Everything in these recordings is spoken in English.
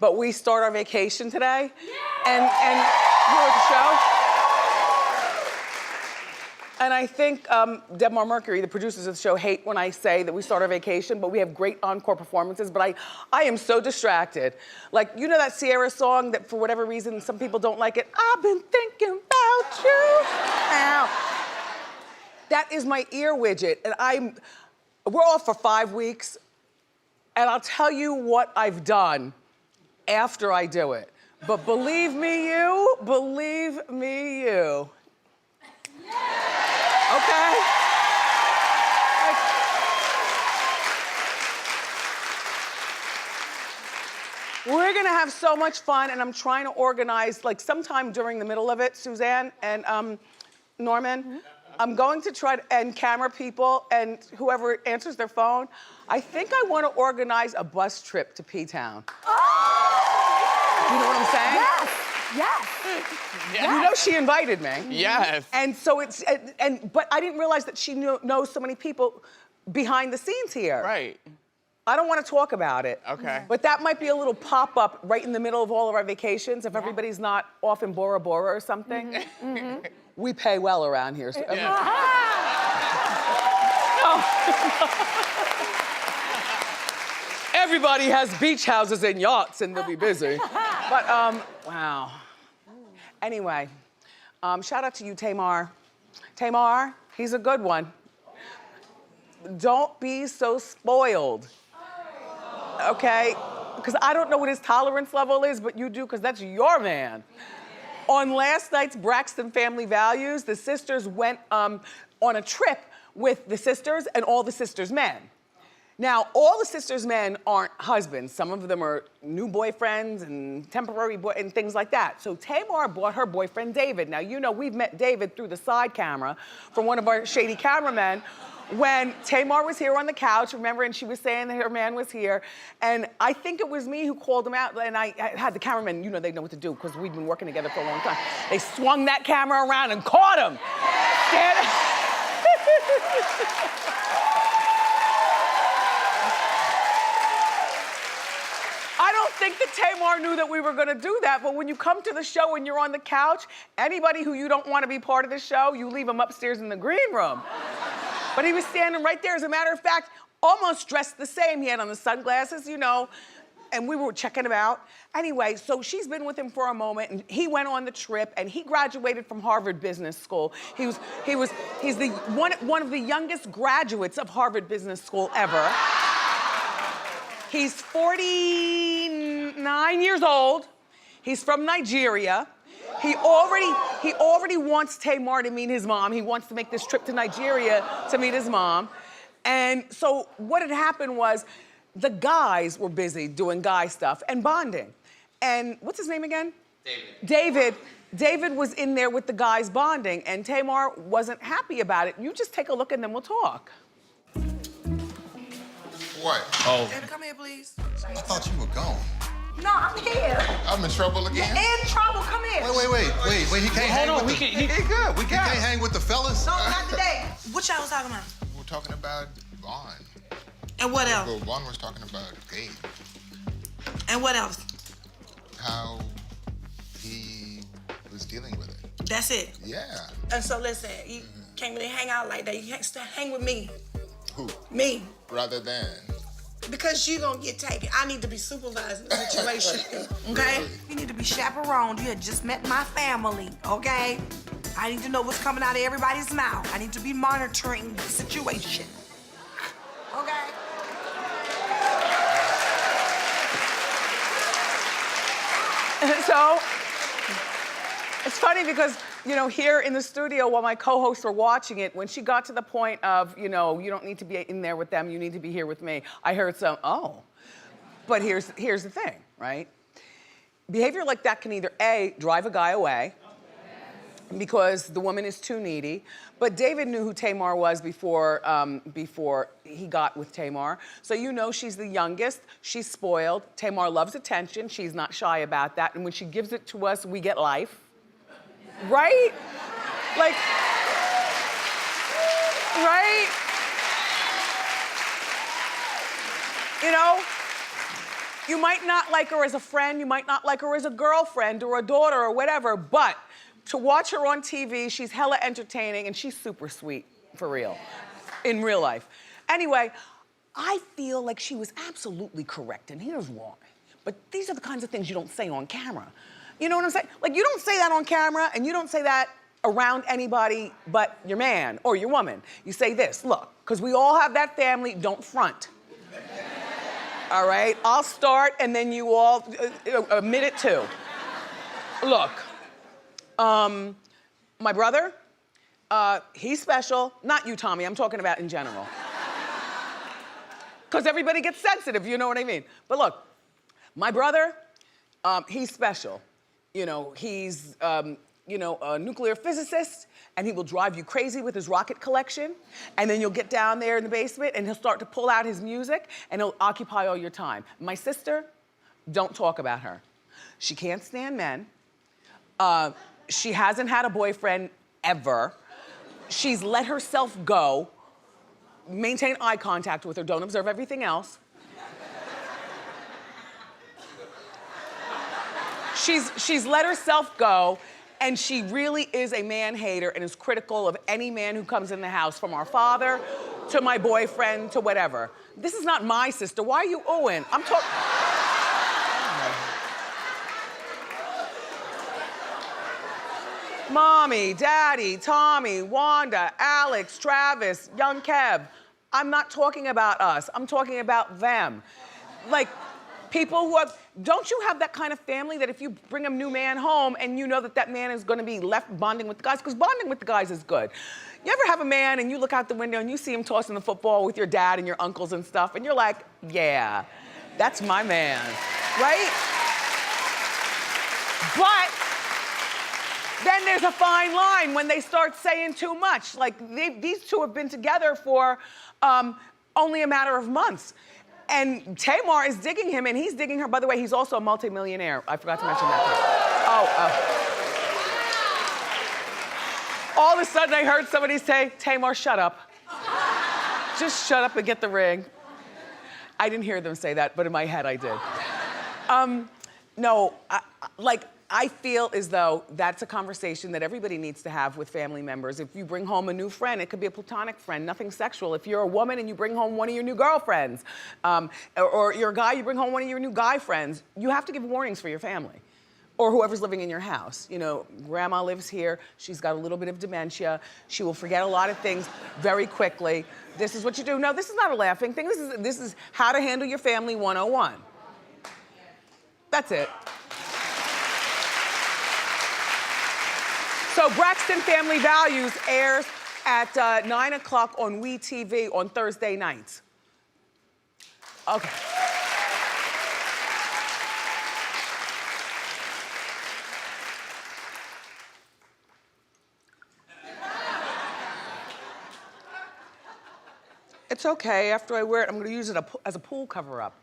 but we start our vacation today. And here at the show. And I think Debmar Mercury, the producers of the show, hate when I say that we start our vacation, but we have great encore performances. But I am so distracted. Like, you know that Sierra song that for whatever reason some people don't like it? I've been thinking about you. Ow. That is my ear widget, and we're off for 5 weeks, and I'll tell you what I've done after I do it. But believe me you. Okay? We're gonna have so much fun, and I'm trying to organize, like sometime during the middle of it, Suzanne and Norman, I'm going to try to, and camera people, and whoever answers their phone, I think I wanna organize a bus trip to P-Town. Oh! You know what I'm saying? Yes. You know she invited me. Yes. And so but I didn't realize that she knows so many people behind the scenes here. Right. I don't want to talk about it. Okay. But that might be a little pop-up right in the middle of all of our vacations if everybody's not off in Bora Bora or something. We pay well around here. So Everybody has beach houses and yachts and they'll be busy. But, wow. Anyway, shout out to you, Tamar. Tamar, he's a good one. Don't be so spoiled, okay? Because I don't know what his tolerance level is, but you do, because that's your man. On last night's Braxton Family Values, the sisters went on a trip with the sisters and all the sisters' men. Now, all the sisters' men aren't husbands. Some of them are new boyfriends and temporary and things like that. So Tamar brought her boyfriend, David. Now, you know, we've met David through the side camera from one of our shady cameramen when Tamar was here on the couch, remember, and she was saying that her man was here. And I think it was me who called him out, and I had the cameraman, you know, they know what to do because we've been working together for a long time. They swung that camera around and caught him. I don't think that Tamar knew that we were gonna do that, but when you come to the show and you're on the couch, anybody who you don't want to be part of the show, you leave them upstairs in the green room. But he was standing right there, as a matter of fact, almost dressed the same. He had on the sunglasses, you know, and we were checking him out. Anyway, so she's been with him for a moment, and he went on the trip, and he graduated from Harvard Business School. He's the one of the youngest graduates of Harvard Business School ever. He's 49 years old. He's from Nigeria. He already wants Tamar to meet his mom. He wants to make this trip to Nigeria to meet his mom. And so what had happened was the guys were busy doing guy stuff and bonding. And what's his name again? David was in there with the guys bonding, and Tamar wasn't happy about it. You just take a look and then we'll talk. What? Oh. Baby, come here, please. I thought you were gone. No, I'm here. I'm in trouble again? You're in trouble. Come here. Wait. He can't hang with the... He good. He can't hang with the fellas? No, not today. What y'all was talking about? We're talking about Vaughn. And what else? Well, Vaughn was talking about Gabe. And what else? How he was dealing with it. That's it. Yeah. And so listen, you can't really hang out like that. You can't still hang with me. Who? Me. Rather than... Because you gonna get taken. I need to be supervising the situation, okay? Really? You need to be chaperoned. You had just met my family, okay? I need to know what's coming out of everybody's mouth. I need to be monitoring the situation, okay? So, it's funny because, you know, here in the studio while my co-hosts were watching it, when she got to the point of, you know, you don't need to be in there with them, you need to be here with me, I heard some, oh. But here's the thing, right? Behavior like that can either A, drive a guy away, because the woman is too needy, but David knew who Tamar was before he got with Tamar. So you know she's the youngest, she's spoiled. Tamar loves attention, she's not shy about that, and when she gives it to us, we get life. Right? Like, right? You know? You might not like her as a friend, you might not like her as a girlfriend or a daughter or whatever, but to watch her on TV, she's hella entertaining and she's super sweet, for real, in real life. Anyway, I feel like she was absolutely correct, and here's why. But these are the kinds of things you don't say on camera. You know what I'm saying? Like, you don't say that on camera, and you don't say that around anybody but your man or your woman. You say this, look, because we all have that family, don't front. All right? I'll start, and then you all admit it too. Look, my brother, he's special. Not you, Tommy, I'm talking about in general. Because everybody gets sensitive, you know what I mean? But look, my brother, he's special. You know, he's, you know, a nuclear physicist, and he will drive you crazy with his rocket collection. And then you'll get down there in the basement, and he'll start to pull out his music, and he'll occupy all your time. My sister, don't talk about her. She can't stand men. She hasn't had a boyfriend ever. She's let herself go. Maintain eye contact with her, don't observe everything else. She's let herself go, and she really is a man hater and is critical of any man who comes in the house, from our father to my boyfriend to whatever. This is not my sister. Why are you oohing? I'm talking. Mommy, Daddy, Tommy, Wanda, Alex, Travis, young Kev. I'm not talking about us. I'm talking about them. Like, people who have, don't you have that kind of family that if you bring a new man home and you know that that man is gonna be left bonding with the guys, because bonding with the guys is good. You ever have a man and you look out the window and you see him tossing the football with your dad and your uncles and stuff, and you're like, yeah, that's my man, right? But then there's a fine line when they start saying too much. Like, these two have been together for only a matter of months. And Tamar is digging him, and he's digging her. By the way, he's also a multimillionaire. I forgot to mention that. All of a sudden, I heard somebody say, Tamar, shut up. Just shut up and get the ring. I didn't hear them say that, but in my head, I did. No, I feel as though that's a conversation that everybody needs to have with family members. If you bring home a new friend, it could be a platonic friend, nothing sexual. If you're a woman and you bring home one of your new girlfriends, or you're a guy, you bring home one of your new guy friends, you have to give warnings for your family or whoever's living in your house. You know, grandma lives here. She's got a little bit of dementia. She will forget a lot of things very quickly. This is what you do. No, this is not a laughing thing. This is how to handle your family 101. That's it. So Braxton Family Values airs at 9 o'clock on WeTV on Thursday nights. Okay. It's okay, after I wear it, I'm gonna use it as a pool cover-up.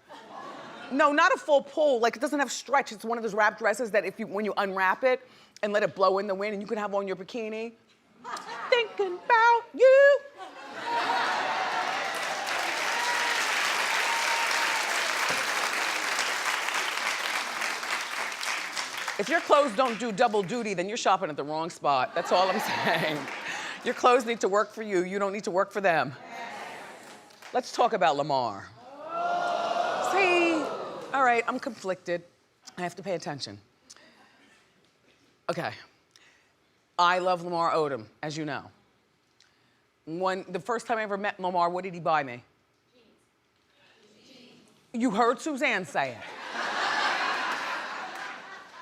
No, not a full pull, like it doesn't have stretch. It's one of those wrap dresses that when you unwrap it and let it blow in the wind and you can have on your bikini. Thinking about you. If your clothes don't do double duty, then you're shopping at the wrong spot. That's all I'm saying. Your clothes need to work for you. You don't need to work for them. Let's talk about Lamar. See? All right, I'm conflicted. I have to pay attention. Okay. I love Lamar Odom, as you know. The first time I ever met Lamar, what did he buy me? Jeans. You heard Suzanne say it.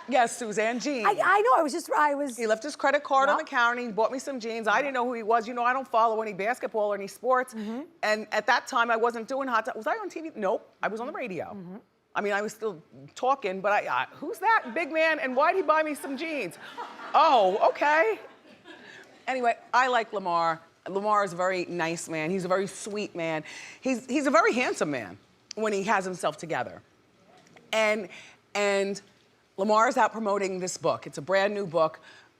Yes, Suzanne, jeans. I know, I was. He left his credit card on the counter and he bought me some jeans. I didn't know who he was. You know, I don't follow any basketball or any sports. And at that time, I wasn't doing hot. Was I on TV? Nope, I was on the radio. I mean, I was still talking, but who's that big man and why'd he buy me some jeans? Oh, okay. Anyway, I like Lamar. Lamar is a very nice man. He's a very sweet man. He's a very handsome man when he has himself together. And Lamar is out promoting this book. It's a brand new book.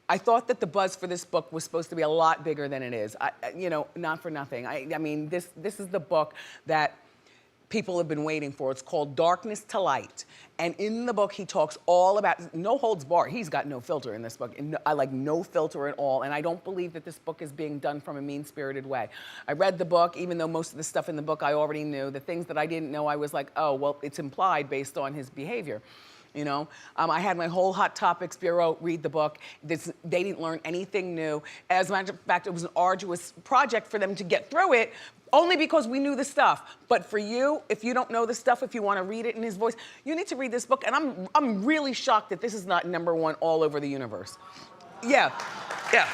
I thought that the buzz for this book was supposed to be a lot bigger than it is. You know, not for nothing. I mean, this is the book that people have been waiting for. It's called Darkness to Light. And in the book, he talks all about, no holds barred. He's got no filter in this book. I like no filter at all. And I don't believe that this book is being done from a mean-spirited way. I read the book, even though most of the stuff in the book I already knew. The things that I didn't know, I was like, oh, well, it's implied based on his behavior. You know, I had my whole Hot Topics bureau read the book. They didn't learn anything new. As a matter of fact, it was an arduous project for them to get through it, only because we knew the stuff. But for you, if you don't know the stuff, if you want to read it in his voice, you need to read this book. And I'm really shocked that this is not #1 all over the universe. Yeah, yeah.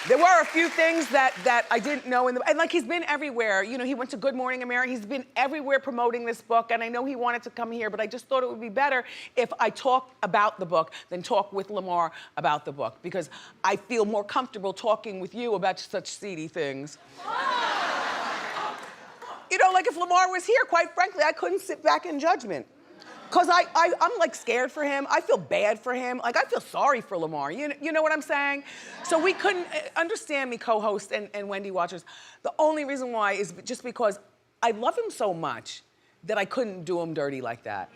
There were a few things that I didn't know, and like he's been everywhere. You know, he went to Good Morning America. He's been everywhere promoting this book, and I know he wanted to come here, but I just thought it would be better if I talked about the book than talk with Lamar about the book, because I feel more comfortable talking with you about such seedy things. You know, like if Lamar was here, quite frankly, I couldn't sit back in judgment. Cause I'm like scared for him. I feel bad for him. Like I feel sorry for Lamar. You know what I'm saying? So we couldn't, understand me, co-host and Wendy watchers. The only reason why is just because I love him so much that I couldn't do him dirty like that.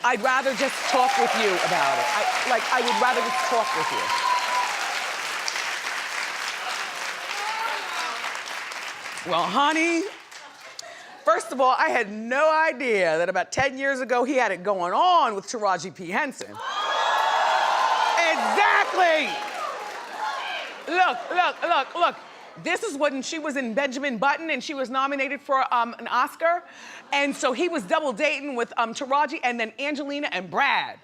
I'd rather just talk with you about it. I would rather just talk with you. Well, honey, first of all, I had no idea that about 10 years ago he had it going on with Taraji P. Henson. Exactly. Look. This is when she was in Benjamin Button and she was nominated for an Oscar. And so he was double dating with Taraji and then Angelina and Brad.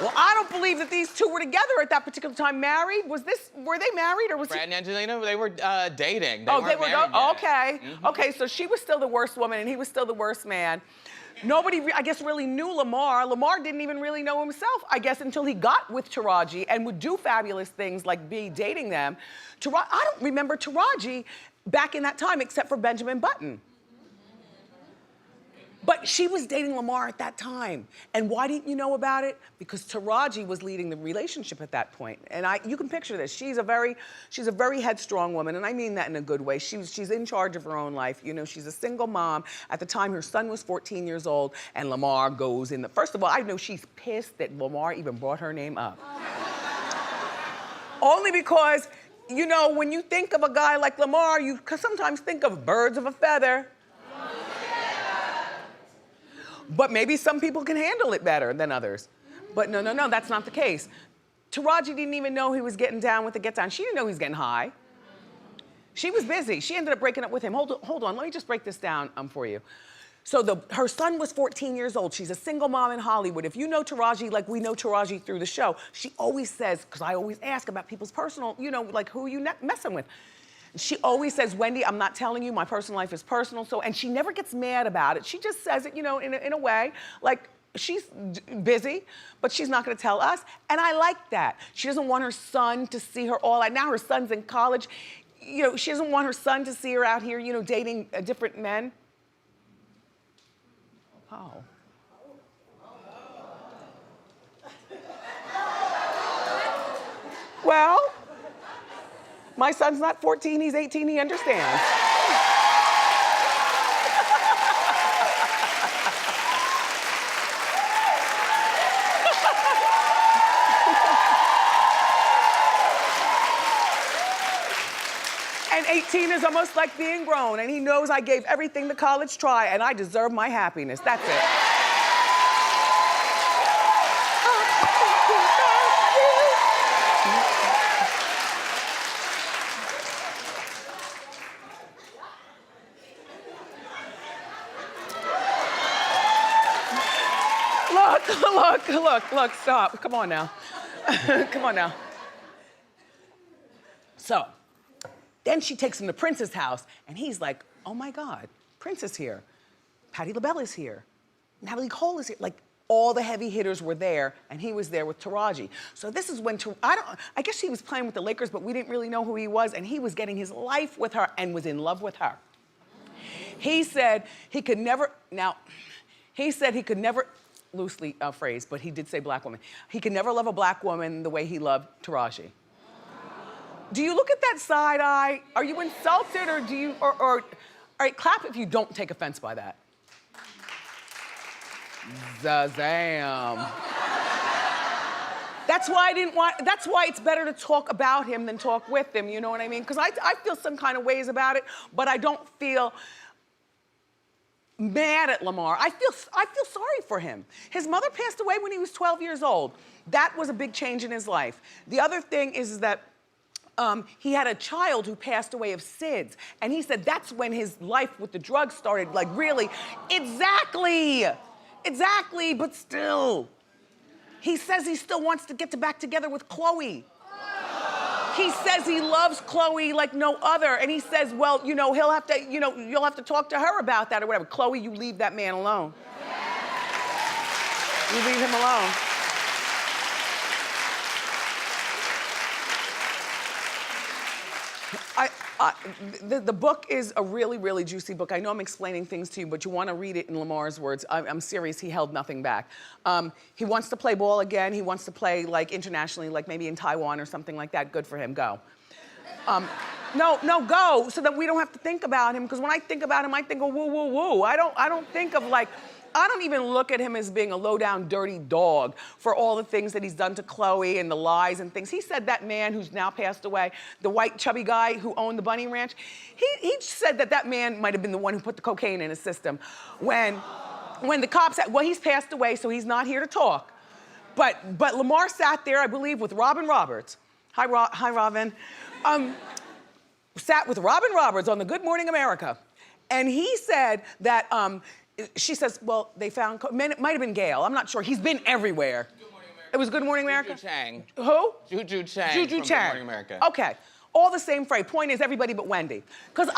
Well, I don't believe that these two were together at that particular time. Married? Were they married or was Brad and Angelina, they were dating. They were married yet. Okay. Mm-hmm. Okay, so she was still the worst woman and he was still the worst man. Nobody, I guess, really knew Lamar. Lamar didn't even really know himself, I guess, until he got with Taraji and would do fabulous things like be dating them. I don't remember Taraji back in that time except for Benjamin Button. But she was dating Lamar at that time. And why didn't you know about it? Because Taraji was leading the relationship at that point. And you can picture this. She's a very headstrong woman, and I mean that in a good way. She's in charge of her own life. You know, she's a single mom. At the time, her son was 14 years old, and Lamar goes in. First of all, I know she's pissed that Lamar even brought her name up. Only because, you know, when you think of a guy like Lamar, you sometimes think of birds of a feather. But maybe some people can handle it better than others. But no, that's not the case. Taraji didn't even know he was getting down with the get down. She didn't know he was getting high. She was busy. She ended up breaking up with him. Hold on, let me just break this down for you. So her son was 14 years old. She's a single mom in Hollywood. If you know Taraji like we know Taraji through the show, she always says, because I always ask about people's personal, you know, like who are you messing with? She always says, Wendy, I'm not telling you, my personal life is personal. And she never gets mad about it. She just says it, you know, in a way, like she's busy, but she's not gonna tell us. And I like that. She doesn't want her son to see her all out. Now her son's in college. You know, she doesn't want her son to see her out here, you know, dating different men. Oh. Well, my son's not 14, he's 18, he understands. And 18 is almost like being grown, and he knows I gave everything the college try, and I deserve my happiness. That's it. Look, stop. Come on now. Come on now. So, then she takes him to Prince's house, and he's like, oh my God, Prince is here. Patti LaBelle is here. Natalie Cole is here. Like, all the heavy hitters were there, and he was there with Taraji. So this is when, I guess he was playing with the Lakers, but we didn't really know who he was, and he was getting his life with her and was in love with her. He said he could never, loosely phrased, but he did say black woman. He could never love a black woman the way he loved Taraji. Do you look at that side eye? Are you insulted or do you, all right, clap if you don't take offense by that. Zazam. That's why it's better to talk about him than talk with him, you know what I mean? Because I feel some kind of ways about it, but I don't feel mad at Lamar. I feel sorry for him. His mother passed away when he was 12 years old. That was a big change in his life. The other thing is that he had a child who passed away of SIDS, and he said that's when his life with the drugs started, like really, exactly, but still. He says he still wants to get back together with Khloe. He says he loves Khloe like no other, and he says, well, you know, he'll have to, you know, you'll have to talk to her about that or whatever. Khloe, you leave that man alone. You leave him alone. The book is a really, really juicy book. I know I'm explaining things to you, but you want to read it in Lamar's words. I'm serious, he held nothing back. He wants to play ball again. He wants to play like internationally, like maybe in Taiwan or something like that. Good for him, go. No, go, so that we don't have to think about him, because when I think about him, I think of woo, woo, woo. I don't think of like, I don't even look at him as being a low-down, dirty dog for all the things that he's done to Khloe and the lies and things. He said that man who's now passed away, the white chubby guy who owned the bunny ranch, he said that man might have been the one who put the cocaine in his system. When the cops said, well, he's passed away, so he's not here to talk. But Lamar sat there, I believe, with Robin Roberts. Hi, Robin. Sat with Robin Roberts on the Good Morning America. And he said that, she says, well, they found, it might have been Gail, I'm not sure. He's been everywhere. Good Morning America. It was Good Morning America? Juju Chang. Who? Juju Chang. Juju from Chang. Good Morning America. Okay, all the same phrase. Point is everybody but Wendy. Because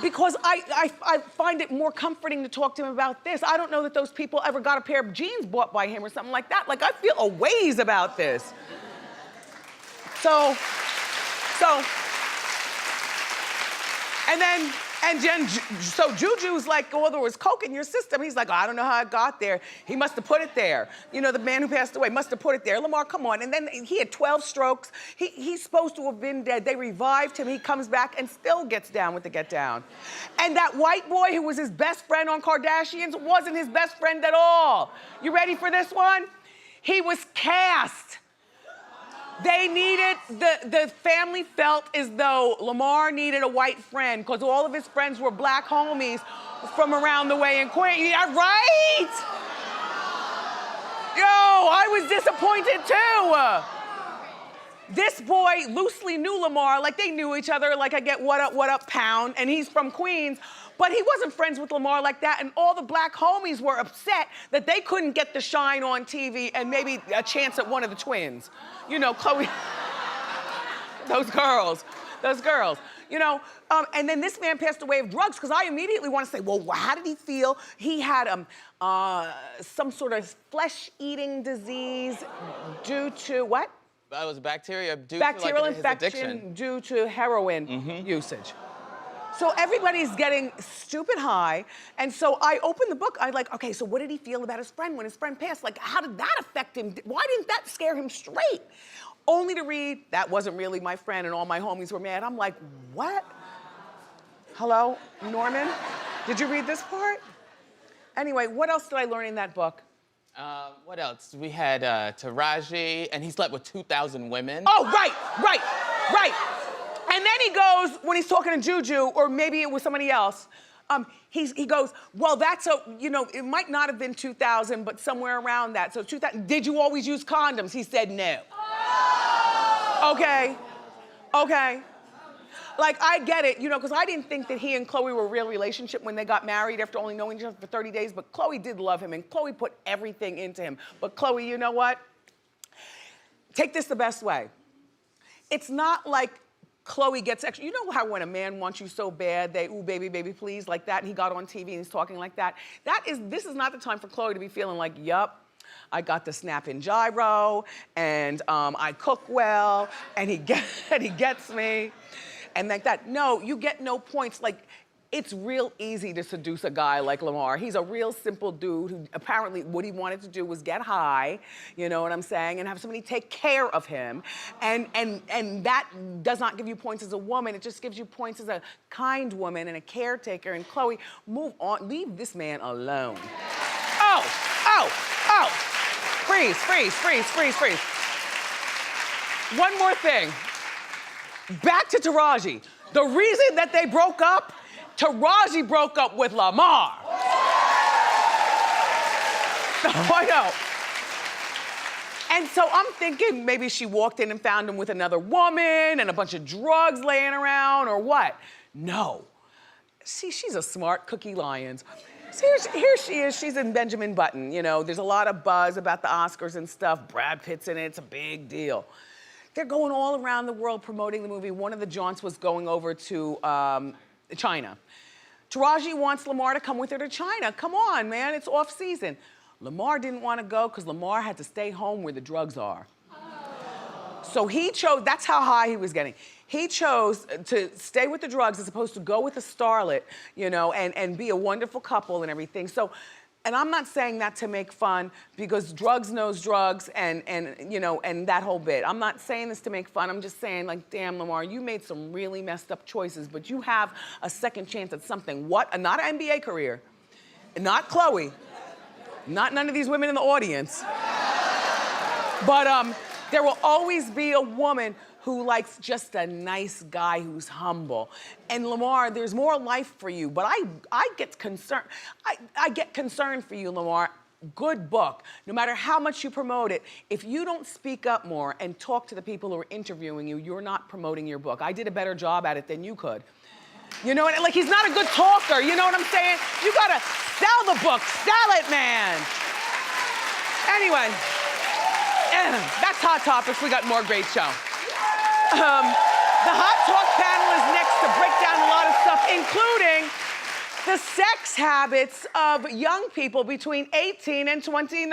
because I find it more comforting to talk to him about this. I don't know that those people ever got a pair of jeans bought by him or something like that. Like, I feel a ways about this. So, so Juju's like, well, there was coke in your system. He's like, oh, I don't know how it got there. He must have put it there. You know, the man who passed away must have put it there. Lamar, come on. And then he had 12 strokes. He's supposed to have been dead. They revived him. He comes back and still gets down with the get down. And that white boy who was his best friend on Kardashians wasn't his best friend at all. You ready for this one? He was cast. They needed, the family felt as though Lamar needed a white friend because all of his friends were black homies from around the way in Queens. Yeah, right? Yo, I was disappointed too. This boy loosely knew Lamar, like they knew each other, like I get what up, pound, and he's from Queens. But he wasn't friends with Lamar like that, and all the black homies were upset that they couldn't get the shine on TV and maybe a chance at one of the twins. You know, Khloe, those girls. You know, and then this man passed away of drugs, because I immediately want to say, well, how did he feel? He had some sort of flesh-eating disease due to what? That was bacteria due Bacterial to like, his infection addiction. due to heroin usage. So everybody's getting stupid high. And so I opened the book. I like, okay, so what did he feel about his friend when his friend passed? Like, how did that affect him? Why didn't that scare him straight? Only to read, that wasn't really my friend and all my homies were mad. I'm like, what? Hello, Norman? Did you read this part? Anyway, what else did I learn in that book? What else? We had Taraji, and he slept with 2,000 women. Oh, right. And then he goes, when he's talking to Juju, or maybe it was somebody else, he goes, well, that's you know, it might not have been 2,000, but somewhere around that. So 2,000, did you always use condoms? He said no. Okay. Like, I get it, you know, because I didn't think that he and Khloe were a real relationship when they got married after only knowing each other for 30 days, but Khloe did love him, and Khloe put everything into him. But Khloe, you know what? Take this the best way. It's not like Khloe gets extra. You know how when a man wants you so bad, they, ooh, baby, baby, please, like that, and he got on TV and he's talking like that? This is not the time for Khloe to be feeling like, yup, I got the snap in gyro, and I cook well, and he gets me, and like that. No, you get no points. Like, it's real easy to seduce a guy like Lamar. He's a real simple dude who apparently what he wanted to do was get high, you know what I'm saying, and have somebody take care of him. And that does not give you points as a woman, it just gives you points as a kind woman and a caretaker. And Khloe, move on, leave this man alone. Oh. Freeze. One more thing. Back to Taraji. The reason that they broke up, Taraji broke up with Lamar. I know. And so I'm thinking maybe she walked in and found him with another woman and a bunch of drugs laying around or what? No. See, she's a smart cookie Lyons. So here she is, she's in Benjamin Button. You know, there's a lot of buzz about the Oscars and stuff. Brad Pitt's in it, it's a big deal. They're going all around the world promoting the movie. One of the jaunts was going over to China. Taraji wants Lamar to come with her to China. Come on, man, it's off season. Lamar didn't want to go because Lamar had to stay home where the drugs are. So he chose, that's how high he was getting. He chose to stay with the drugs as opposed to go with a starlet, you know, and be a wonderful couple and everything. So, and I'm not saying that to make fun because drugs knows drugs and you know, and that whole bit. I'm not saying this to make fun. I'm just saying, like, damn, Lamar, you made some really messed up choices, but you have a second chance at something. What? Not an NBA career. Not Khloe. Not none of these women in the audience. But there will always be a woman who likes just a nice guy who's humble. And Lamar, there's more life for you, but I get concerned. I get concerned for you, Lamar. Good book. No matter how much you promote it, if you don't speak up more and talk to the people who are interviewing you, you're not promoting your book. I did a better job at it than you could. You know, like he's not a good talker, you know what I'm saying? You gotta sell the book, sell it, man. Anyway, that's Hot Topics. We got more great show. The Hot Talk panel is next to break down a lot of stuff, including the sex habits of young people between 18 and 29.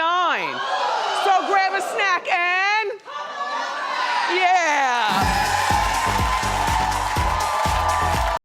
So grab a snack and